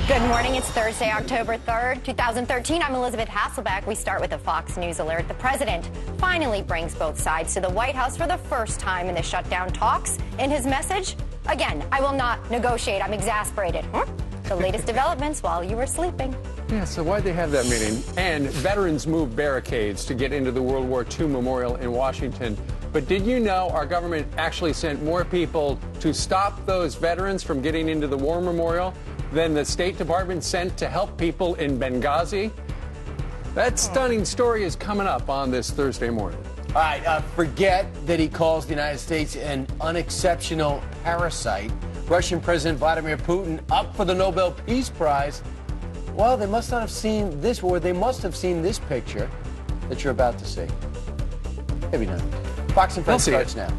Good morning. It's Thursday, October 3rd, 2013. I'm Elizabeth Hasselbeck. We start with a Fox News alert. The president finally brings both sides to the White House for the first time in the shutdown talks. In his message, again, I will not negotiate. I'm exasperated. The latest developments while you were sleeping. Yeah, so why'd they have that meeting? And veterans moved barricades to get into the World War II memorial in Washington. But did you know our government actually sent more people to stop those veterans from getting into the war memorial than the State Department sent to help people in Benghazi? That stunning story is coming up on this Thursday morning. All right, forget that he calls the United States an unexceptional parasite. Russian President Vladimir Putin up for the Nobel Peace Prize. Well, they must not have seen this, or they must have seen this picture that you're about to see. Maybe not. Fox and Friends starts now.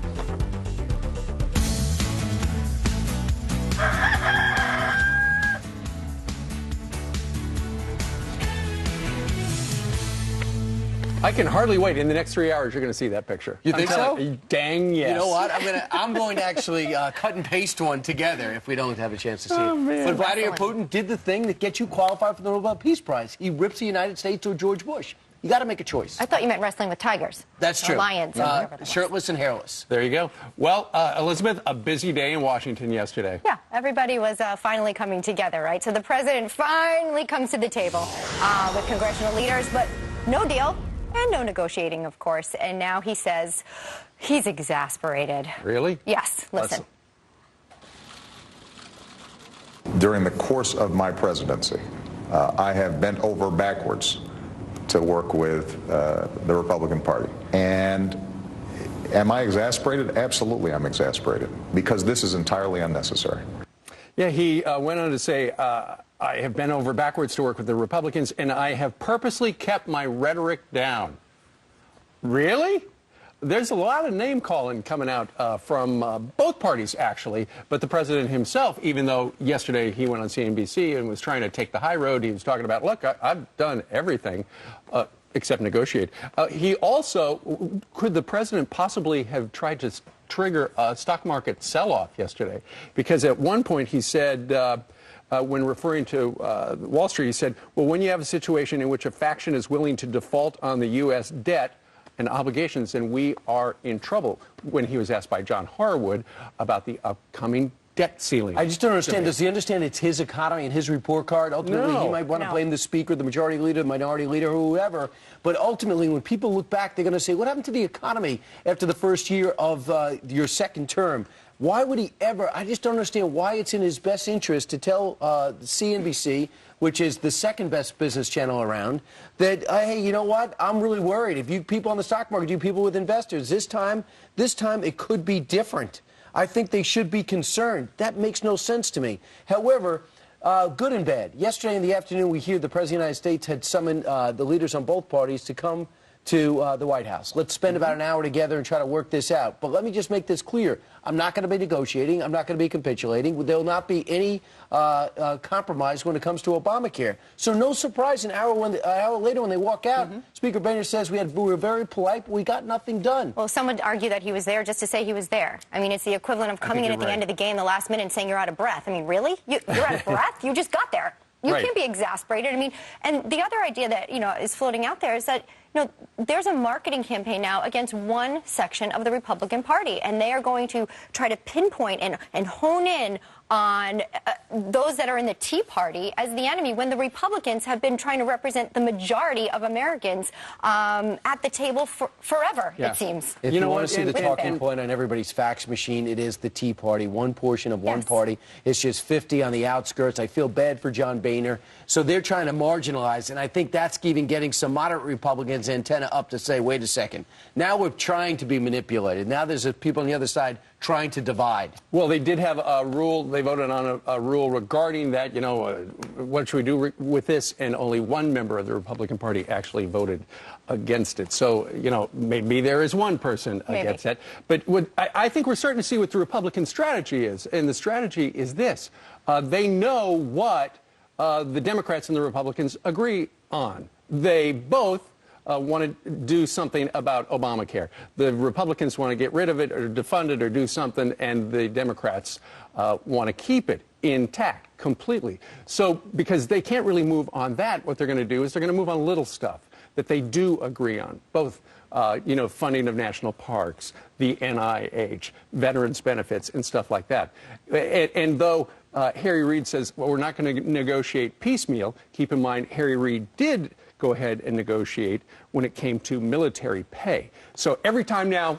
I can hardly wait. In the next 3 hours, you're going to see that picture. You think so? Dang yes. You know what? I'm going to actually cut and paste one together if we don't have a chance to see it. Man. But Vladimir Putin did the thing that gets you qualified for the Nobel Peace Prize. He rips the United States to George Bush. You got to make a choice. I thought you meant wrestling with tigers. That's true. Lions. Shirtless and hairless. There you go. Well, Elizabeth, a busy day in Washington yesterday. Yeah, everybody was finally coming together, right? So the president finally comes to the table with congressional leaders, but no deal. And no negotiating, of course. And now he says he's exasperated. Really? Yes. Listen. During the course of my presidency, I have bent over backwards to work with the Republican Party. And am I exasperated? Absolutely, I'm exasperated, because this is entirely unnecessary. Yeah, he went on to say, I have bent over backwards to work with the Republicans, and I have purposely kept my rhetoric down. Really? There's a lot of name-calling coming out from both parties, actually. But the president himself, even though yesterday he went on CNBC and was trying to take the high road, he was talking about, look, I've done everything except negotiate. He also, could the president possibly have tried to trigger a stock market sell-off yesterday? Because at one point he said, when referring to Wall Street, he said, well, when you have a situation in which a faction is willing to default on the U.S. debt and obligations, then we are in trouble. When he was asked by John Harwood about the upcoming debt ceiling. I just don't understand. Does he understand it's his economy and his report card? Ultimately, he might want to blame the speaker, the majority leader, the minority leader, whoever. But ultimately, when people look back, they're going to say, what happened to the economy after the first year of your second term? Why would he ever? I just don't understand why it's in his best interest to tell CNBC, which is the second best business channel around, that, hey, you know what? I'm really worried. If you people on the stock market, you people with investors, this time it could be different. I think they should be concerned. That makes no sense to me. However, good and bad. Yesterday in the afternoon, we hear the President of the United States had summoned the leaders on both parties to come to the White House. Let's spend about an hour together and try to work this out. But let me just make this clear. I'm not going to be negotiating. I'm not going to be capitulating. There will not be any compromise when it comes to Obamacare. So no surprise, an hour later when they walk out, Speaker Boehner says we were very polite, but we got nothing done. Well, some would argue that he was there just to say he was there. I mean, it's the equivalent of coming in at the end of the game, the last minute, and saying you're out of breath. I mean, really? You're out of breath? You just got there. You can't be exasperated. I mean, and the other idea that, is floating out there is that, there's a marketing campaign now against one section of the Republican Party, and they are going to try to pinpoint and hone in on those that are in the Tea Party as the enemy, when the Republicans have been trying to represent the majority of Americans at the table forever, it seems. If you want to see the talking point on everybody's fax machine, it is the Tea Party, one portion of one party. It's just 50 on the outskirts. I feel bad for John Boehner. So they're trying to marginalize, and I think that's even getting some moderate Republicans' antenna up to say, wait a second, now we're trying to be manipulated. Now there's people on the other side trying to divide. Well, they did have a rule. They voted on a rule regarding that, what should we do with this? And only one member of the Republican Party actually voted against it. So, maybe there is one person against that. But I think we're starting to see what the Republican strategy is. And the strategy is this. They know what the Democrats and the Republicans agree on. They both want to do something about Obamacare. The Republicans want to get rid of it or defund it or do something, and the Democrats want to keep it intact completely. So because they can't really move on that, what they're going to do is they're going to move on little stuff that they do agree on, both funding of national parks, the NIH, veterans benefits, and stuff like that. And though Harry Reid says, well, we're not going to negotiate piecemeal, keep in mind Harry Reid did go ahead and negotiate when it came to military pay. So every time now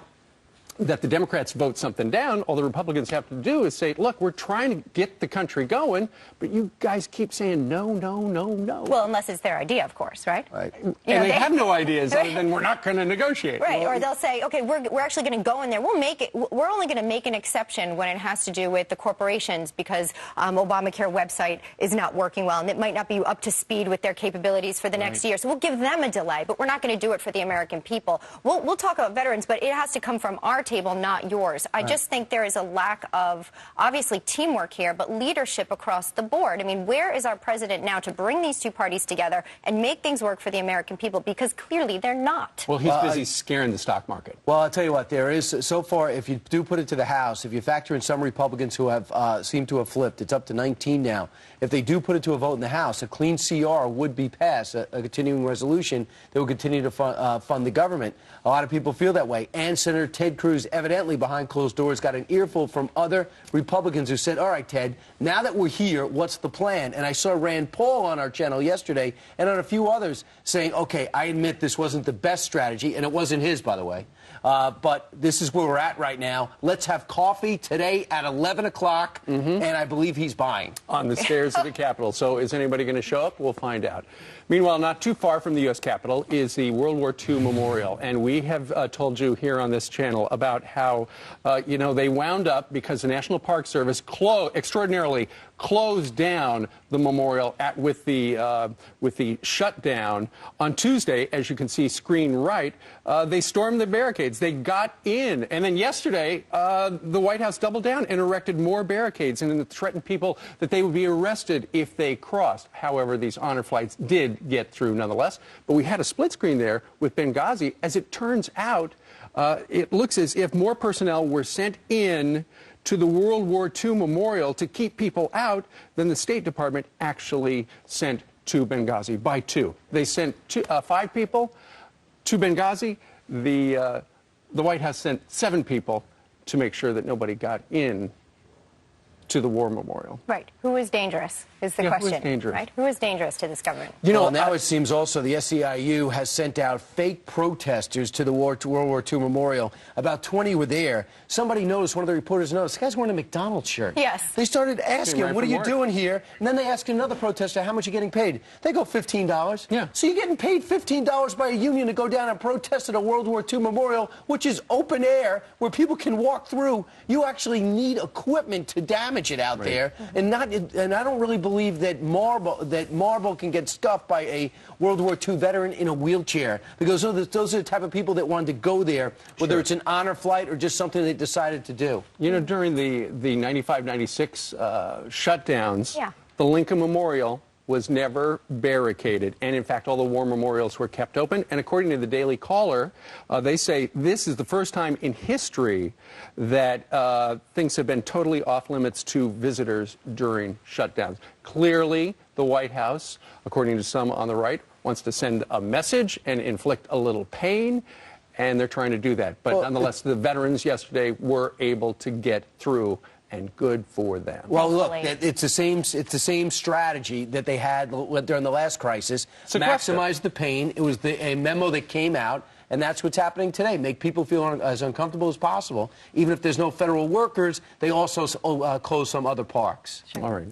that the Democrats vote something down, all the Republicans have to do is say, look, we're trying to get the country going, but you guys keep saying no, no, no, no. Well, unless it's their idea, of course, right? Right. And they have no ideas other than we're not going to negotiate. Right, or they'll say, okay, we're actually going to go in there. We're only going to make an exception when it has to do with the corporations because Obamacare website is not working well and it might not be up to speed with their capabilities for the next year. So we'll give them a delay, but we're not going to do it for the American people. We'll talk about veterans, but it has to come from our table, not yours. I just think there is a lack of, obviously, teamwork here, but leadership across the board. I mean, where is our president now to bring these two parties together and make things work for the American people? Because clearly they're not. Well, he's busy scaring the stock market. Well, I'll tell you what, there is, so far, if you do put it to the House, if you factor in some Republicans who have seem to have flipped, it's up to 19 now. If they do put it to a vote in the House, a clean CR would be passed, a continuing resolution that would continue to fund the government. A lot of people feel that way. And Senator Ted Cruz, evidently behind closed doors, got an earful from other Republicans who said, all right, Ted, now that we're here, what's the plan? And I saw Rand Paul on our channel yesterday and on a few others saying, okay, I admit this wasn't the best strategy, and it wasn't his, by the way. But this is where we're at right now. Let's have coffee today at 11 o'clock, and I believe he's buying. On the stairs of the Capitol. So is anybody going to show up? We'll find out. Meanwhile, not too far from the U.S. Capitol is the World War II Memorial. And we have told you here on this channel about how, they wound up because the National Park Service extraordinarily closed down the memorial with the shutdown on Tuesday. As you can see, screen right, they stormed the barricades. They got in, and then yesterday, the White House doubled down and erected more barricades and threatened people that they would be arrested if they crossed. However, these honor flights did get through nonetheless. But we had a split screen there with Benghazi. As it turns out, it looks as if more personnel were sent in to the World War II Memorial to keep people out than the State Department actually sent to Benghazi by 2. They sent 5 people to Benghazi. The White House sent 7 people to make sure that nobody got in to the war memorial. Right. Who is dangerous is the question. Who is dangerous? Right? Who is dangerous to this government? Now it seems also the SEIU has sent out fake protesters to the World War II Memorial. About 20 were there. Somebody noticed, one of the reporters noticed, this guy's wearing a McDonald's shirt. Yes. They started asking, what are you doing here? And then they asked another protester, how much are you getting paid? They go, $15. Yeah. So you're getting paid $15 by a union to go down and protest at a World War II Memorial, which is open air, where people can walk through. You actually need equipment to damage it out there, and I don't really believe that marble can get scuffed by a World War II veteran in a wheelchair, because those are the type of people that wanted to go there, whether it's an honor flight or just something they decided to do. During the 95-96 shutdowns, the Lincoln Memorial was never barricaded. And, in fact, all the war memorials were kept open. And according to the Daily Caller, they say this is the first time in history that things have been totally off limits to visitors during shutdowns. Clearly, the White House, according to some on the right, wants to send a message and inflict a little pain. And they're trying to do that. But nonetheless, the veterans yesterday were able to get through, and good for them. Well, look, it's the same strategy that they had during the last crisis. Maximize the pain. It was a memo that came out, and that's what's happening today. Make people feel as uncomfortable as possible. Even if there's no federal workers, they also close some other parks. All right.